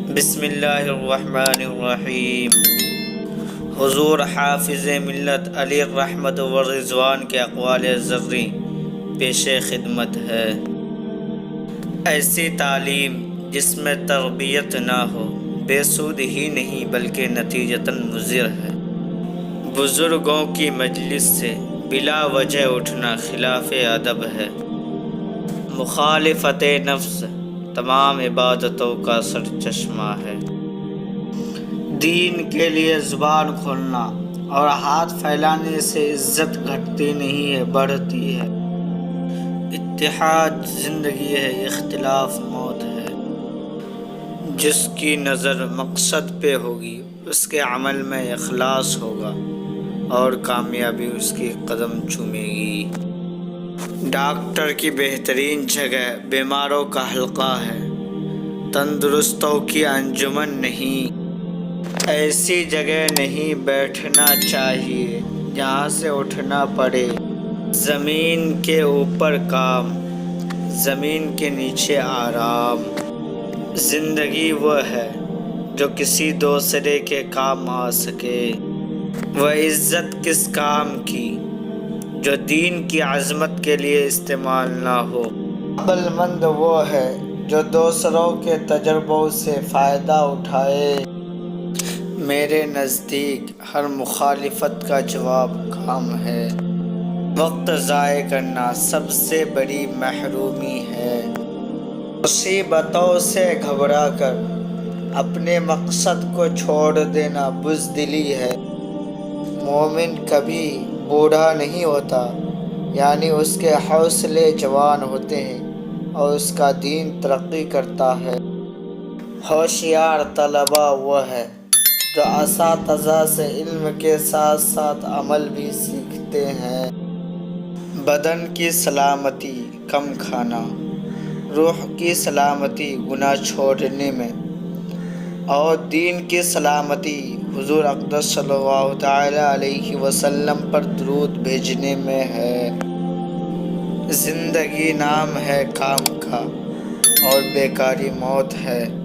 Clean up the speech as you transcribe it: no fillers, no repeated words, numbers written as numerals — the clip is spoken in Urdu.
بسم اللہ الرحمن الرحیم۔ حضور حافظ ملت علی الرحمت والرضوان کے اقوال زرعی پیش خدمت ہے۔ ایسی تعلیم جس میں تربیت نہ ہو بے سود ہی نہیں بلکہ نتیجتاً مضر ہے۔ بزرگوں کی مجلس سے بلا وجہ اٹھنا خلاف ادب ہے۔ مخالفت نفس تمام عبادتوں کا سرچشمہ ہے۔ دین کے لیے زبان کھولنا اور ہاتھ پھیلانے سے عزت گھٹتی نہیں ہے، بڑھتی ہے۔ اتحاد زندگی ہے، اختلاف موت ہے۔ جس کی نظر مقصد پہ ہوگی اس کے عمل میں اخلاص ہوگا اور کامیابی اس کی قدم چومے گی۔ ڈاکٹر کی بہترین جگہ بیماروں کا حلقہ ہے، تندرستوں کی انجمن نہیں۔ ایسی جگہ نہیں بیٹھنا چاہیے جہاں سے اٹھنا پڑے۔ زمین کے اوپر کام، زمین کے نیچے آرام۔ زندگی وہ ہے جو کسی دوسرے کے کام آ سکے۔ وہ عزت کس کام کی جو دین کی عظمت کے لیے استعمال نہ ہو۔ عقل مند وہ ہے جو دوسروں کے تجربوں سے فائدہ اٹھائے۔ میرے نزدیک ہر مخالفت کا جواب کام ہے۔ وقت ضائع کرنا سب سے بڑی محرومی ہے۔ مصیبتوں سے گھبرا کر اپنے مقصد کو چھوڑ دینا بزدلی ہے۔ مومن کبھی بوڑھا نہیں ہوتا، یعنی اس کے حوصلے جوان ہوتے ہیں اور اس کا دین ترقی کرتا ہے۔ ہوشیار طلباء وہ ہے جو اساتذہ سے علم کے ساتھ ساتھ عمل بھی سیکھتے ہیں۔ بدن کی سلامتی کم کھانا، روح کی سلامتی گناہ چھوڑنے میں، اور دین کی سلامتی حضور اقدس صلی اللہ تعالی علیہ وسلم پر درود بھیجنے میں ہے۔ زندگی نام ہے کام کا اور بیکاری موت ہے۔